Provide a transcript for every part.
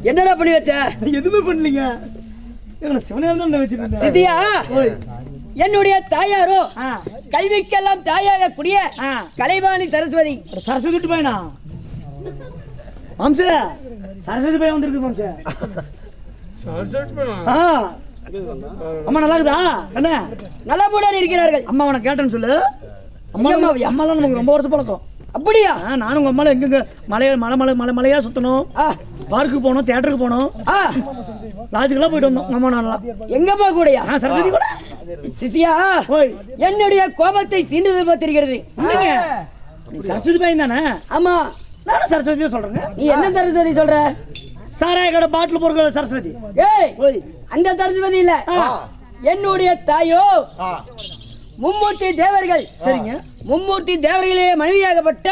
என்னடா பண்ணி வச்ச? எதுவுமே பண்ணலீங்க. சிசியா, என்னுடைய தாயாரோ கல்விக்கெல்லாம் தாயாக கூடிய கலைவாணி சரஸ்வதி. சரஸ்வதி பையனா? மாம்ச சரஸ்வதி பையன் வந்திருக்கு மாம்ச. அம்மா நல்லா இருக்குதா? என்ன நல்லா போட இருக்கிறார்கள். அம்மா உனக்கு கேட்டேன்னு சொல்லு. அம்மாலாம் நமக்கு ரொம்ப வருஷம் பழக்கம். அப்படியா? நானும் உங்க அம்மால எங்க மலையா சுத்தணும், பார்க்கு போனோம், தியேட்டருக்கு போனோம், லாஜுக்கெல்லாம் போயிட்டு வந்தோம். அம்மா நான்லாம் எங்கம்மா கூடயா? சரஸ்வதி கூட. சிசியா, என்னுடைய கோபத்தை சீண்டுதல் பார்த்திருக்கிறது. சரஸ்வதி பையன் தானே? ஆமா, நானும் சரஸ்வதியா சொல்றேன். நீ என்ன சரஸ்வதி சொல்ற? சாராய கடை பாட்டில் போற சரஸ்வதி. அந்த சரஸ்வதி இல்ல, என்னுடைய தாயோ மும்மூர்த்தி தேவர்கள். சரிங்க. மும்மூர்த்தி தேவர்களே மனைவியாகப்பட்ட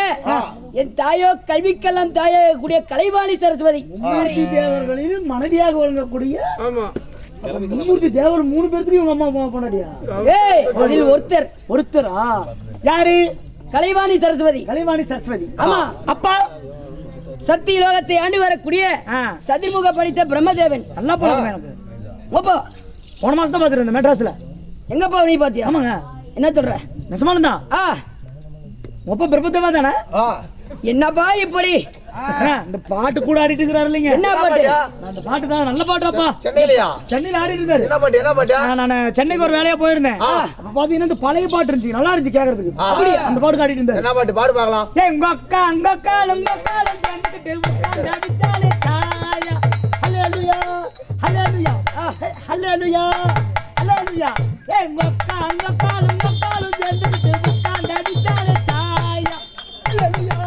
என் தாயோ கல்விக்கெல்லாம் தாயாக கூடிய கலைவாணி சரஸ்வதி. மும்மூர்த்தி தேவர்களில் மனைவியாக வழங்கக்கூடிய மும்மூர்த்தி தேவர் 3 பேருக்கு உங்க அம்மா பொண்டாட்டியா? ஒருத்தரா? யாரு? கலைவாணி சரஸ்வதி. கலைவாணி சரஸ்வதி. ஆமா. அப்பா சக்தி லோகத்தை ஆண்டு வரக்கூடிய சதிர்முக படித்த பிரம்மதேவன். நல்லா பழக்கம் எனக்கு. ஓப்பா, போன மாசம் தான் பாத்துருந்தேன் மெட்ராஸ்ல. எங்கப்பா நீ பாத்தியா? ஆமாங்க. என்ன சொல்ற? நெசமாலும் தான். ஒப்ப பிரம்மதேவா தானே? என்னப்பா இப்படி இந்த பாட்டு கூட ஆடிட்டு இருக்காரு இல்லைங்க? என்ன பாட்டு? அந்த பாட்டு தான் நல்ல பாட்டுப்பா. சென்னையில ஆடிட்டு இருக்காரு. என்ன பாட்டு? நான் சென்னைக்கு ஒரு வேலையா போயிருந்தேன். அப்ப பாத்தீங்கன்னா இந்த பழைய பாட்டு இருந்துச்சு, நல்லா இருந்துச்சு கேக்குறதுக்கு. அப்படியே அந்த பாட்டு ஆடிட்டு இருந்தாரு. என்ன பாட்டு? பாடு பார்க்கலாம். உங்க அக்கா அங்க காலம் ஜென்கிட்ட உட்கார்ந்து அடிச்சாலே சாயா. ஹல்லேலூயா ஹல்லேலூயா ஹல்லேலூயா ஹல்லேலூயா. உங்க அக்கா அங்க காலம் ஜென்கிட்ட உட்கார்ந்து அடிச்சாலே சாயா. ஹல்லேலூயா.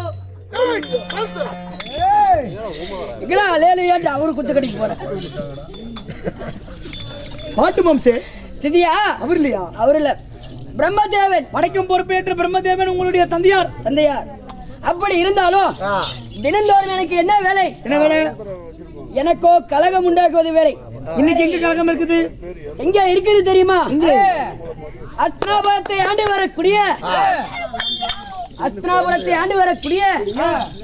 இங்கடா ஹல்லேலூயா அவரு குத்து கடிக்கு போற பாட்டு மாம்சே. சிதியா, அவர் இல்லையா? அவர் இல்ல, பிரம்மதேவன். வடக்கும் பொறுப்பேற்ற பிரம்மதேவன் உங்களுடைய தந்தையார். அப்படி இருந்தாலும் தினந்தோறும் எனக்கு என்ன வேலை? என்ன வேலை? எனக்கோ கலகம் உண்டாக்குவது வேலை. இன்னைக்கு எங்க கலகம் இருக்குது? எங்க இருக்குது தெரியுமா? அஸ்தினாபுரத்தை ஆண்டு வரக்கூடிய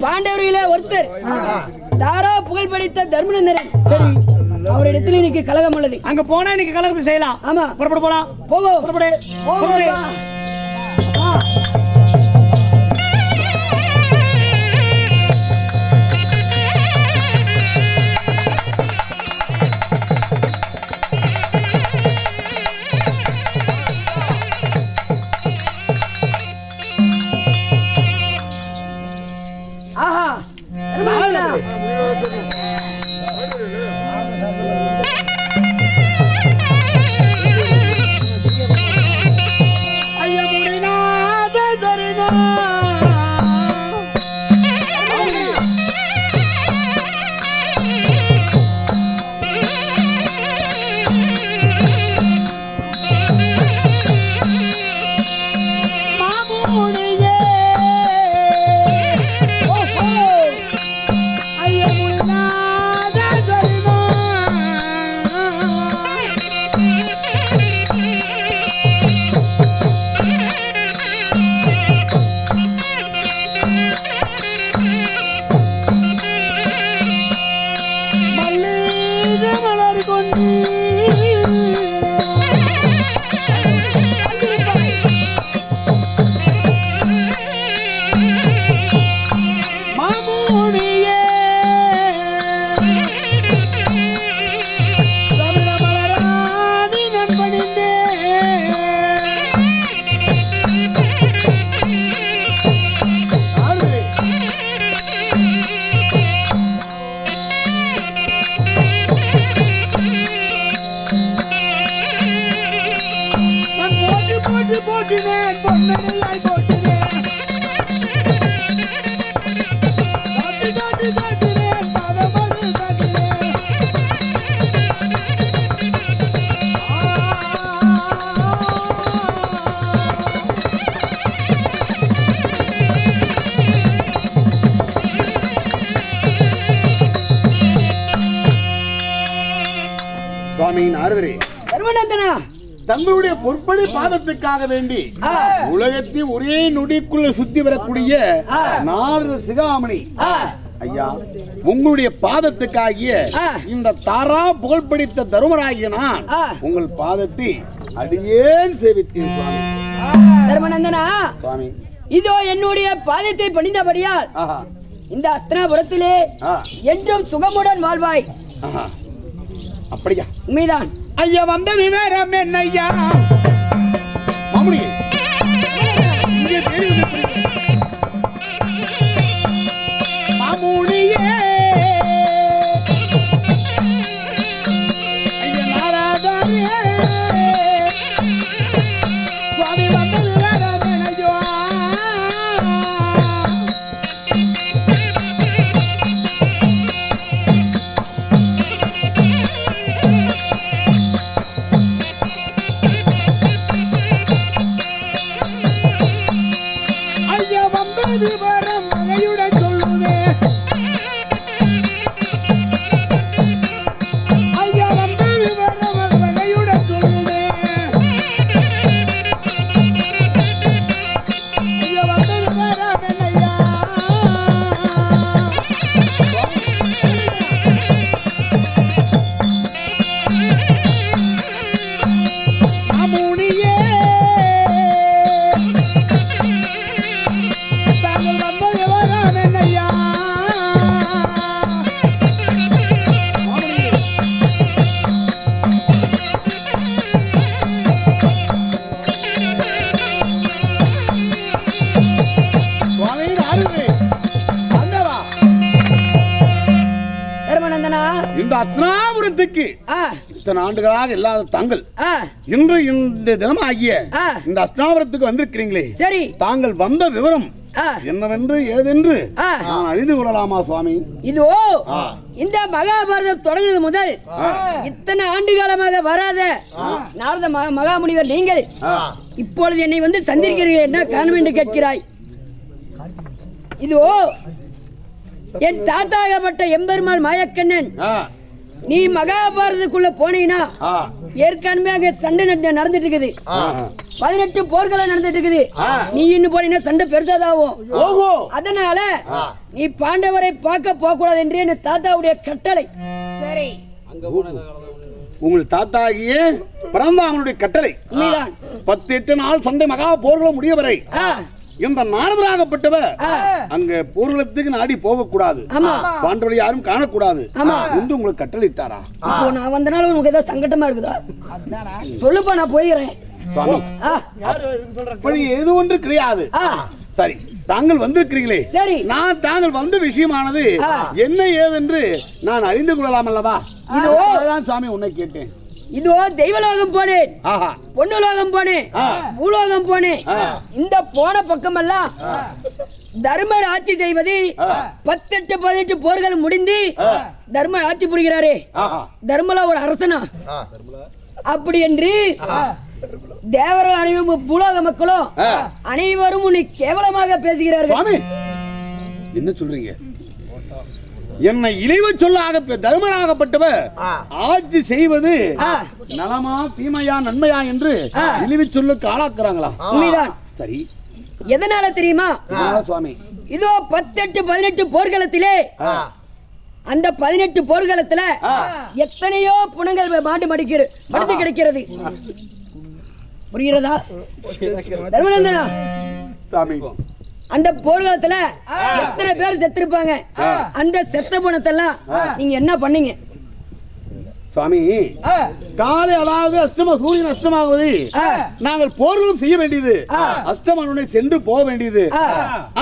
பாண்டவர்களிலே ஒருத்தர் தாரா புகழ் படித்த தர்மநந்தரன். அவரிடத்தில் இன்னைக்கு கலகம் உள்ளது. அங்க போனா இன்னைக்கு கலகத்தை செய்யலாம். ஆமா, புறப்பட போலாம். போவோம். புறப்படு. தங்களுடைய பொற்படி பாதத்துக்காக வேண்டி உலகத்தில் ஒரே நொடிக்குள்ள சுத்தி வரக்கூடிய நாரத சிகாமணி ஐயா உங்களுடைய பாதத்துக்காகிய இந்த தாரா புகழ் பிடித்த தருமராகிய நான் உங்கள் பாதத்தை அடியேன் சேவித்தேன் சுவாமி. தர்மநந்தனா சுவாமி இதோ என்னுடைய பாதத்தை பணிந்தபடியால் இந்த அஸ்தினாபுரத்திலே என்றும் சுகமுடன் வாழ்வாய். அப்படியா? உண்மைதான். ஐயா வந்த விவரம் என்னையா மாமுனி இங்கே தேடி மாமுனியே ஐயா நாராதாரே சுவாமி வந்த விவரம் என்னையா விவரம் மகையுடன் சொல்லுவே ஐயா வந்த விவரம் மகையுடன் சொல்லுவே ஐயா வந்த விவரம் என்னையா மாமுனியே இந்த அத்னாபுரத்துக்கு இத்தனை ஆண்டுகளாக இல்லாத தாங்கள் இன்று இந்த தினம் ஆகிய இந்த அஸ்னாபுரத்துக்கு வந்திருக்கிறீங்களே, சரி, தாங்கள் வந்த விவரம் என்னவென்று ஏதென்று நான் அறிந்து கொள்ளலாமா சுவாமி? இதோ இந்த மகாபாரதம் தொடங்கியது முதல் இத்தனை ஆண்டு காலமாக வராத நாரத மகாமுனிவர் நீங்கள் இப்பொழுது என்னை வந்து சந்திக்கிறீர்கள், என்ன காரணம் என்று கேட்கிறாய்? இதோ என் தாத்தாகப்பட்ட எம்பெருமாள் மாயக்கண்ணன் நீ மகாபாரதத்துக்குள்ள போனீங்கன்னா ஏற்கனவே அங்க சண்டை நடந்துட்டு இருக்குது, 18 போர்கள் நடந்துட்டு இருக்குது. நீ இன்னும் போனீங்கன்னா சண்டை பெருசாதாகும். அதனால நீ பாண்டவரை பார்க்க போக கூடாது என்று என் தாத்தாவுடைய கட்டளை. சரி, உங்கள் தாத்தாகிய பரந்தாமனுடைய கட்டளை 18 நாள் சண்டை மகா போர்களும் முடிய வரை இந்த நாரதராகப்பட்டவர் அங்க போர்க்களத்துக்கு நாடி போக கூடாது, பாண்டவரை யாரும் காணக்கூடாது என்று உங்களுக்கு கட்டளையிட்டாரா? இப்போ நான் வந்தனால உனக்கு ஏதாவது சங்கடமா இருக்குதா? சொல்லுப்பா, நான் போயிடுறேன். ஏதோ ஒன்று கிடையாது. சரி, தாங்கள் வந்திருக்கிறீங்களே, சரி, நான் தாங்கள் வந்த விஷயமானது என்ன ஏதென்று நான் அறிந்து கொள்ளலாம் அல்லவா? இதுதான் சாமி உன்னை கேட்டேன். இதோ தெய்வலோகம் போனேன், பொன்னுலோகம் போனேன், பூலோகம் போனேன். இந்த போன பக்கம் எல்லாம் தர்மர் ஆட்சி செய்வது 18 போர்கள் முடிந்து தர்மர் ஆட்சி புரிகிறாரே, தர்மலா ஒரு அரசனா அப்படி என்று தேவர்கள் அனைவரும் பூலோக மக்களும் அனைவரும் உன்னை கேவலமாக பேசுகிறார்கள். என்ன சொல்றீங்க? என்னை இழிவு சொல்லாக தர்மராகப்பட்டவர் ஆட்சி செய்வது நலமா தீமையா நன்மையா என்று இழிவு சொல்லுக்கு ஆளாக்குறாங்களா? உண்மைதான். சரி, எதனால தெரியுமா சுவாமி? இதோ 18 போர்க்களத்திலே அந்த 18 போர்க்களத்துல எத்தனையோ புணங்கள் மடித்து கிடைக்கிறது. புரிகிறதா தர்மநந்தனா? அந்த போர்க்களத்துல எத்தனை பேர் செத்திருப்பாங்க, அந்த செத்த பணத்தெல்லாம் நீங்க என்ன பண்ணீங்க சுவாமி? காலை அதாவது அஷ்டம சூரியன் அஷ்டமாவது நாங்கள் போர்களும் செய்ய வேண்டியது, அஷ்டமனுடைய சென்று போக வேண்டியது.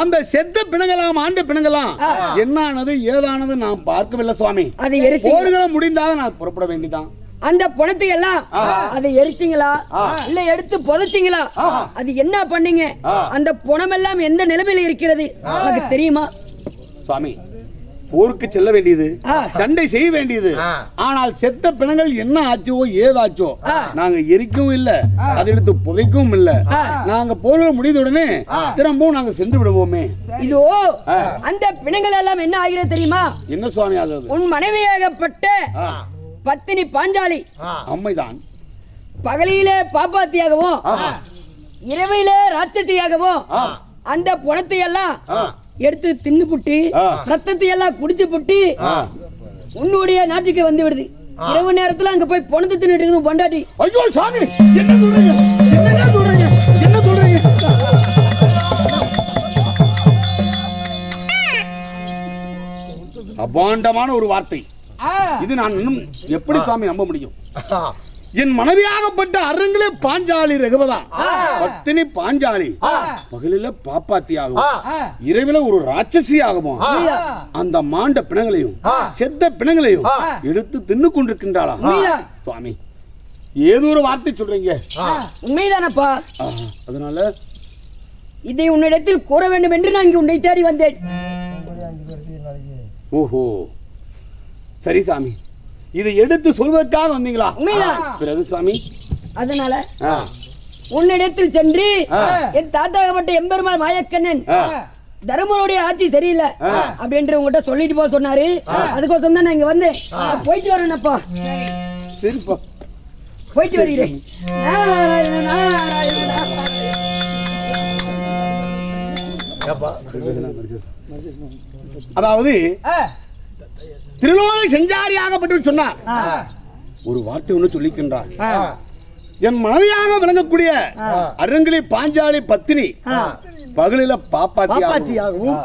அந்த செத்த பிணங்கலாம் ஆண்டு பிணங்கலாம் என்னானது ஏதானது நாம் பார்க்கவில்லை சுவாமி. போர்களும் முடிந்தாலும் நான் புறப்பட வேண்டியதான். அந்த பணத்தை எல்லாம் அதை எரிச்சிங்களா இல்ல எடுத்து புதைச்சிங்களா? அது என்ன பண்ணீங்க? அந்த பணம் எல்லாம் எந்த நிலைமையில இருக்கிறது எனக்கு தெரியுமா சுவாமி? போருக்கு செல்ல வேண்டியது, சண்டை செய்ய வேண்டியது. ஆனால் செத்த பிணங்கள் என்ன ஆச்சோ ஏதாச்சோ நாங்க எரிக்கவும் இல்ல, அதை எடுத்து புதைக்கவும் இல்ல. நாங்க போர்கள் முடிந்த உடனே திரும்பவும் நாங்க சென்று விடுவோமே. இதோ அந்த பிணங்கள் எல்லாம் என்ன ஆகிறது தெரியுமா? என்ன சுவாமி ஆகுது? உன் மனைவியாகப்பட்ட பத்தினி பாஞ்சாலி அம்மைதான் பகலிலே பாப்பாத்தியாகவும் இரவிலே ராட்சசியாகவும் அந்த பணத்தை எல்லாம் எடுத்து தின்னு புட்டு ரத்தத்தை எல்லாம் குடிச்சு புட்டு உன்னுடைய நாட்டுக்கு வந்து விடுது. இரவு நேரத்துல அங்க போய் பொணத்தை தின்னுட்டு இருக்குது பொண்டாட்டி. ஐயோ சாமி, என்ன சொல்றீங்க? என்ன சொல்றீங்க? என்ன சொல்றீங்க? அபாண்டமான ஒரு வார்த்தை இது. நான் இன்னும் எப்படி சாமி நம்ப முடியும்? என் மனைவியாகப்பட்ட அரங்களே பாஞ்சாலி ரகுவதா, பத்தினி பாஞ்சாலி பகலில பாப்பாத்தியாகவும் இரவில ஒரு ராட்சசி ஆகவும் அந்த மாண்ட பிணங்களையும் செத்த பிணங்களையும் எடுத்து தின்னு கொண்டிருக்கின்றாளா சுவாமி? ஏதோ ஒரு வார்த்தை சொல்றீங்க. உண்மைதானப்பா? அதனால இதை உன்னிடத்தில் கூற வேண்டும் என்று நான் இங்கு உன்னை தேடி வந்தேன். ஓஹோ, சரி சாமி, இதை எடுத்து சொல்வதற்காக வந்தீங்களா? உண்மைதான். பிறகு சாமி, அதனால உன்னிடத்தில் சென்று என் தாத்தாகப்பட்ட எம்பெருமாள் மாயக்கண்ணன் தர்மருடைய ஆட்சி சரியில்லை அப்படின்ற உங்ககிட்ட சொல்லிட்டு போக சொன்னாரு. அதுக்கோசம் தான் நான் இங்க வந்தேன். போயிட்டு வரேனப்பா. சரிப்பா, போயிட்டு வருகிறேன். அதாவது திருலோக செஞ்சாரியாகப்பட்டு சொன்னார். ஒரு வார்த்தை ஒன்று சொல்லிக்கின்றார். என் மனைவியாக விளங்கக்கூடிய அரங்கிலி பாஞ்சாலி பத்தினி பகலில பாப்பாத்தியாகவும்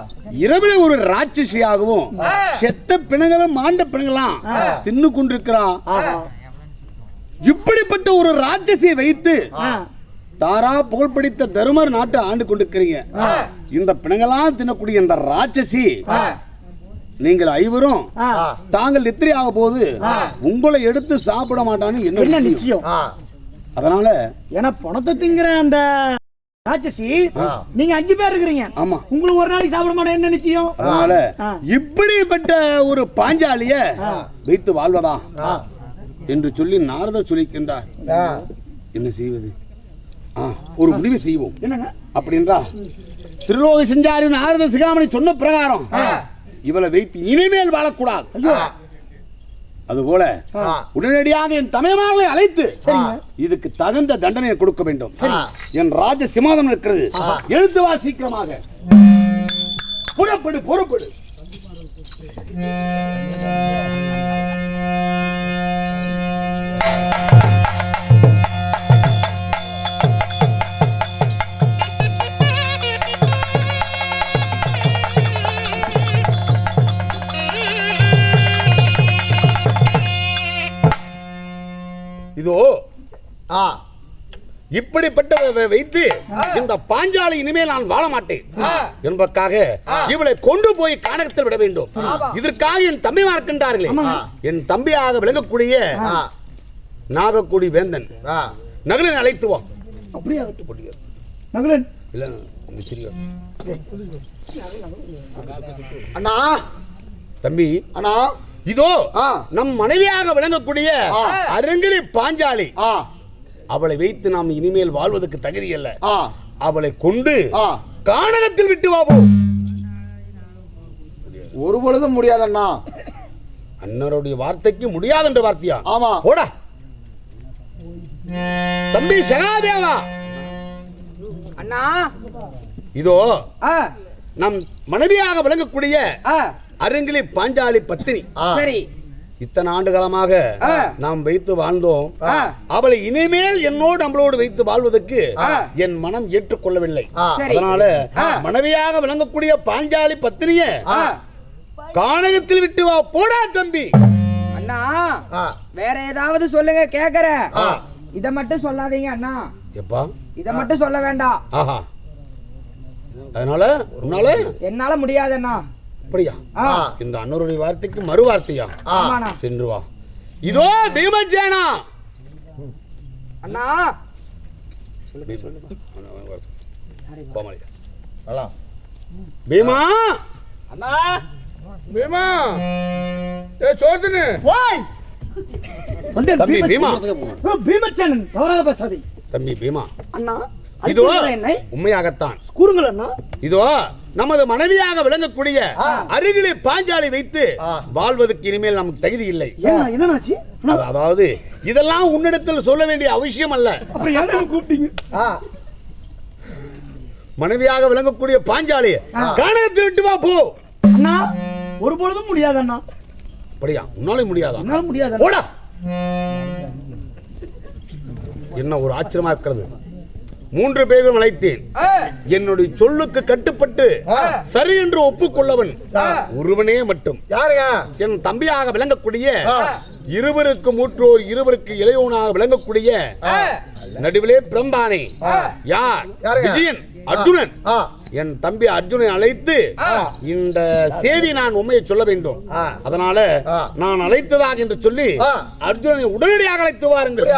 இரவில ஒரு ராட்சசியாகவும் செத்த பிணங்களும் மாண்ட பிணங்களாம் தின்னு கொண்டிருக்கிறான். இப்படிப்பட்ட ஒரு ராட்சசியை வைத்து தாரா புகழ் படித்த தருமர் நாட்டை ஆண்டு கொண்டிருக்கிறீங்க. இந்த பிணங்களாம் தின்னக்கூடிய இந்த ராட்சசி நீங்கள் ஐவரும் தாங்கள் நித்திரை ஆக போது உங்களை எடுத்து சாப்பிட மாட்டான்னு என்ன நிச்சயம்? அதனால ஏன்னா பணத்தை திங்கிற அந்த ராட்சசி நீங்க 5 பேர் இருக்கிறீங்க. ஆமா, உங்களுக்கு ஒரு நாளைக்கு சாப்பிட மாட்டேன் என்ன நிச்சயம்? அதனால இப்படிப்பட்ட ஒரு பாஞ்சாலிய வைத்து வாழ்வதா என்று சொல்லி நாரதர் சொல்லிக்கின்றார். என்ன செய்வது? ஒரு முடிவு செய்வோம். என்னங்க அப்படின்றா திருலோக செஞ்சாரி நாரத சிகாமணி சொன்ன பிரகாரம் இவளை வைத்து இனிமேல் வாழக்கூடாது. அதுபோல உடனடியாக என் தமையமார்களை அழைத்து இதுக்கு தகுந்த தண்டனையை கொடுக்க வேண்டும். என் ராஜ சிமாதம் இருக்கிறது. எழுத்து வா சீக்கிரமாக. புறப்படு புறப்படு. இதோ இப்படிப்பட்ட வைத்து இந்த பாஞ்சாலி இனிமேல் நான் வாழ மாட்டேன் என்பதற்காக இவளை கொண்டு போய் கானகத்தில் விட வேண்டும். இதற்காக என் தம்பி இருக்கின்றார்களே, என் தம்பியாக விளங்கக்கூடிய நாகக்குடி வேந்தன் நகலன் அழைத்துவோம். அப்படியே நகலன் இல்ல அண்ணா, தம்பி அண்ணா, இதோ நம் மனைவியாக விளங்கக்கூடிய அரங்கிலி பாஞ்சாலி அவளை வைத்து நாம் இனிமேல் வாழ்வதற்கு தகுதி அல்ல. அவளை கொண்டு கானகத்தில் விட்டு வாபோம். ஒரு பொழுதும் முடியாதண்ணா. அண்ணருடைய வார்த்தைக்கு முடியாது என்ற வார்த்தையா? ஆமா. ஓடா தம்பி சகாதேவா. அண்ணா, இதோ நம் மனைவியாக விளங்கக்கூடிய அரங்கிலி பாஞ்சாலி பத்தினி. சரி, இத்தனை ஆண்டு காலமாக நாம் வைத்து வாழ்ந்தோம். அவளை இனிமேல் என்னோடு நம்மளோடு வைத்து வாழ்வதற்கு என் மனம் ஏற்றுக்கொள்ளவில்லை. அதனால மனைவியாக விளங்கக்கூடிய பாஞ்சாலி பத்தினிய கானகத்தில் விட்டு வா. போடா தம்பி. அண்ணா, வேற ஏதாவது சொல்லுங்க, கேக்குற. இத மட்டும் சொல்லாதீங்க அண்ணா. எப்பா இத மட்டும் சொல்ல வேண்டாம். ஆஹா, அதனால என்னால முடியாதண்ணா. அப்படியா? இந்த அன்னருடைய வார்த்தைக்கு மறு வார்த்தையா? ஆமாண்ணா. சென்று வா. இதோ பீமசேனா. அண்ணா, பீமா அண்ணா, பீமா, சோதனை வந்து தம்பி பீமா. பீமச்சேனன் தவறாக பேசாதே தம்பி பீமா. அண்ணா, இதோ என்னை உண்மையாகத்தான் கூறுங்கள் அண்ணா. இதோ நமது மனைவியாக விளங்கக்கூடிய அருகிலே பாஞ்சாலி வைத்து வாழ்வதற்கு இனிமேல் நமக்கு தகுதி இல்லை. என்னாச்சு? அதாவது இதெல்லாம் உன்னிடத்தில் சொல்ல வேண்டிய அவசியம் அல்ல. அப்புறம் என்ன கூப்பிட்டீங்க? மனைவியாக விளங்கக்கூடிய பாஞ்சாலி கானகத்தில் விட்டு வா போ. அண்ணா ஒரு பொழுதும் முடியாது அண்ணா. அப்படியா? உன்னாலே முடியாதா? என்னால முடியாது. போடா. என்ன ஒரு ஆச்சரியமா இருக்கிறது. 3 பேரும் அழைத்தேன். என்னுடைய சொல்லுக்கு கட்டுப்பட்டு சரி என்று ஒப்புக்கொள்ளவன் ஒருவனே மட்டும். யாருங்க? என் தம்பியாக விளங்கக்கூடிய, இருவருக்கு மூற்றோர் இருவருக்கு இளையோனாக விளங்கக்கூடிய நடுவிலே பிரம்பானே யார்? விஜயன், அர்ஜுனன். என் தம்பி அர்ஜுனை அழைத்து இந்த செய்தி நான் உண்மையை சொல்ல வேண்டும். அதனால நான் அழைத்ததாக என்று சொல்லி அர்ஜுனனை உடனடியாக அழைத்து வாருங்கள்.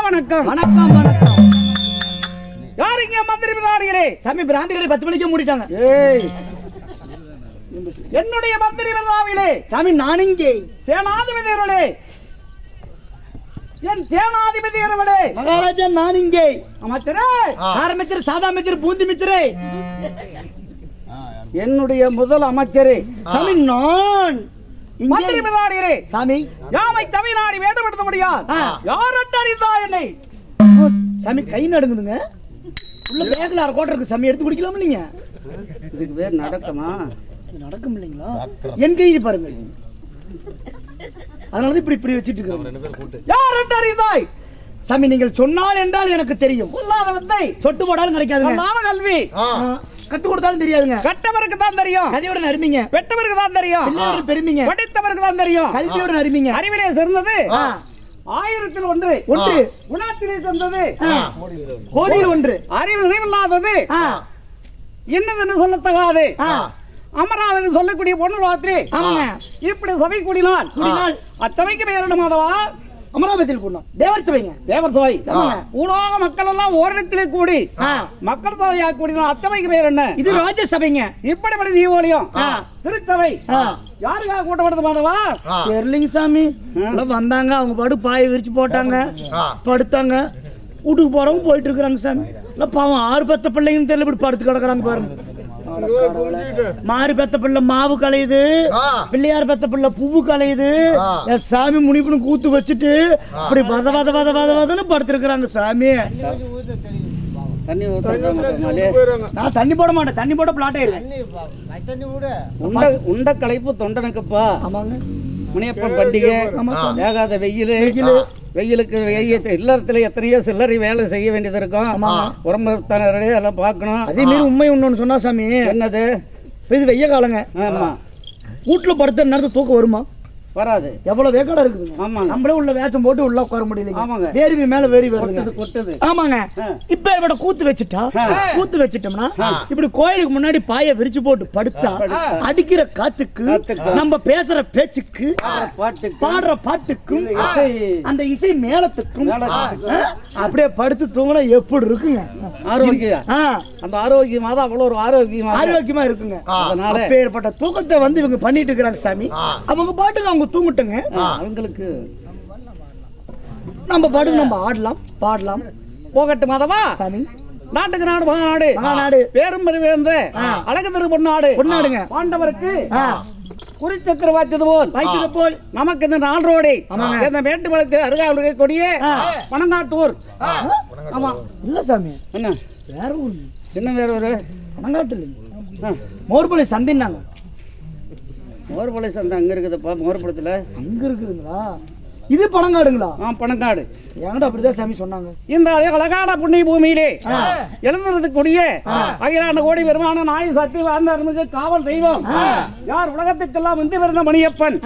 வணக்கம் வணக்கம் வணக்கம். யார் இங்க மந்திரி பிரதானிகளே? சாமி பிராந்திகளை 10 மணிக்கு மூடிட்டாங்க. ஏய், என்னுடைய மந்திரி பிரதானிகளே சாமி நான் இங்கே. சேனாதிபதிகளே, என் சேனாதிபதிகளே, மகாராஜா நான் இங்கே. அமைச்சரே, அமைச்சர், சாதா அமைச்சர், பூந்தி அமைச்சரே, என்னுடைய முதல் அமைச்சரே சாமி நான் மந்திரி பிரதானிகளே. சாமி யாமை தமிழ்நாடு வேண்டுபடுத்த முடியாது. யார் அட்டறிந்தா என்னை? சாமி கை நடுங்குதுங்க. உள்ள பேக்ல 1/4 கோட்டை இருக்கு சாமி, எடுத்து குடிக்கலாமா நீங்க? இதுக்கு வேற நடக்குமா? நடக்கும் இல்லைங்களா? என் கை பாருங்க. அதனால இப்படி இப்படி வச்சிட்டு இருக்கோம். யார் அட்டறிந்தாய்? சாமி நீங்கள் சொன்னால் என்றால் எனக்கு தெரியும். சொல்லாத வந்தை சொட்டு போடாலும் கிடைக்காதுங்க. சொல்லாத கல்வி கத்து கொடுத்தாலும் தெரியாதுங்க. கட்டவருக்கு தான் தெரியும். கதையோட அருமைங்க. பெற்றவருக்கு தான் தெரியும். பிள்ளையோட பெருமைங்க. படித்தவருக்கு தான் தெரியும். கல்வியோட அருமைங்க. அறிவிலே சிறந்தது 1000ல் 1. குணத்திலே சிறந்தது கோடியில் 1. அறிவு நினைவில்லாதது என்னதுன்னு சொல்லத்தகாது. அமராவதி சொல்லக்கூடிய பொண்ணு ராத்திரி இப்படி சபை கூடினால் அச்சபைக்கு பெயர் மாதவா அமராவதியில் கூடணும். தேவர் சபைங்க. தேவர் சபை. உலக மக்கள் எல்லாம் ஓரிடத்திலே கூடி மக்கள் சபையா கூடினால் அச்சபைக்கு பெயர் என்ன? இது ராஜ்யசபைங்க. இப்படிப்பட்ட தீபாவளியும் திருச்சபை யாருக்காக கூட்டப்படுது மாதவா? தெரியலிங்க சாமி. வந்தாங்க, அவங்க படு பாயை விரிச்சு போட்டாங்க, படுத்தாங்க. வீட்டுக்கு போறவங்க போயிட்டு இருக்கிறாங்க சாமி. பாவம் 6 10 பிள்ளைங்கன்னு தெரியல, இப்படி படுத்து கிடக்குறாங்க பாருங்க. மாறு பெத்த பிள்ளை மாவு கலையுது, பிள்ளையார் பெத்த பிள்ளை பூவு கலையுது. என் சாமி முனிப்புன்னு கூத்து வச்சுட்டு அப்படி வத வத வத வத வதன்னு படுத்திருக்கிறாங்க சாமி. நான் தண்ணி போட மாட்டேன், தண்ணி போட பிளாட் ஆயிருவேன். உண்ட களைப்பு தொண்டனுக்குப்பா. ஆமாங்க, முனியப்பன் பண்டிகை, வேகாத வெயிலுக்கு இல்லறத்துல எத்தனையோ சில்லறை வேலை செய்ய வேண்டியது இருக்கும். உடம்பு எல்லாம் பார்க்கணும். அதே மாரி உண்மை ஒண்ணு சொன்னா சாமி, என்னது? இது வெய்ய காலங்க. ஆமா, வீட்டுல படுத்த நேரத்துக்கு தூக்கம் வருமா? வராது. எவ்வளவு வேக்காடா இருக்குது. ஆமாங்க, நம்மளே உள்ள வேஷம் போட்டு உள்ள உட்கார முடியல. ஆமாங்க, வேர்வை மேல வேரி கொட்டுது. ஆமாங்க. இப்ப இவட கூத்து வச்சுட்டோம்னா இப்படி கோயிலுக்கு முன்னாடி பாய விரிச்சு போட்டு படுத்தா அடிக்கிற காத்துக்கு, நம்ம பேசுற பேச்சுக்கு, பாடுற பாட்டுக்கும், அந்த இசை மேளத்துக்கும் அப்படியே படுத்து தூங்கினா எப்படி இருக்குங்க? ஆரோக்கியம். அந்த ஆரோக்கியமா தான் அவ்வளவு ஒரு ஆரோக்கியமா இருக்குங்க. அதனால ஏற்பட்ட தூக்கத்தை வந்து இவங்க பண்ணிட்டு இருக்கிறாங்க சாமி. அவங்க பாட்டுக்கு அவங்க தூங்கிட்டுங்க. அவங்களுக்கு நம்ம பாட்டுக்கு நம்ம ஆடலாம் பாடலாம். போகட்டு மாதவா சாமி. நாட்டுக்கு நாடு மகாநாடு, மகாநாடு பேரும் பெருவேந்த அழகு திரு பொன்னாடுங்க. பாண்டவருக்கு குறிச்சத்திர வாய்த்தது போல் நமக்கு இந்த நாளோடு இந்த மேட்டுமலத்தில் அருகாமல் இருக்கக்கூடிய பனங்காட்டூர். ஆமா, இல்ல சாமி, என்ன வேற ஊர். என்ன வேற ஒரு பனங்காட்டு மோர்பலை சந்தின்னாங்க. மோர்பலை சந்தை அங்க இருக்குதுப்பா. மோர்பலத்துல அங்க இருக்குதுங்களா? இது பனங்காடுங்களா? பனங்காடு. என்கிட்ட அப்படிதான் சாமி சொன்னாங்க. இந்த அழகான புண்ணிய பூமியிலே எழுந்திருக்கக்கூடிய அகிலாண்ட கோடி பெருமான நாய் சக்தி வாழ்ந்த காவல் தெய்வம் யார்? உலகத்துக்கெல்லாம் வந்து பிறந்த மணியப்பன்.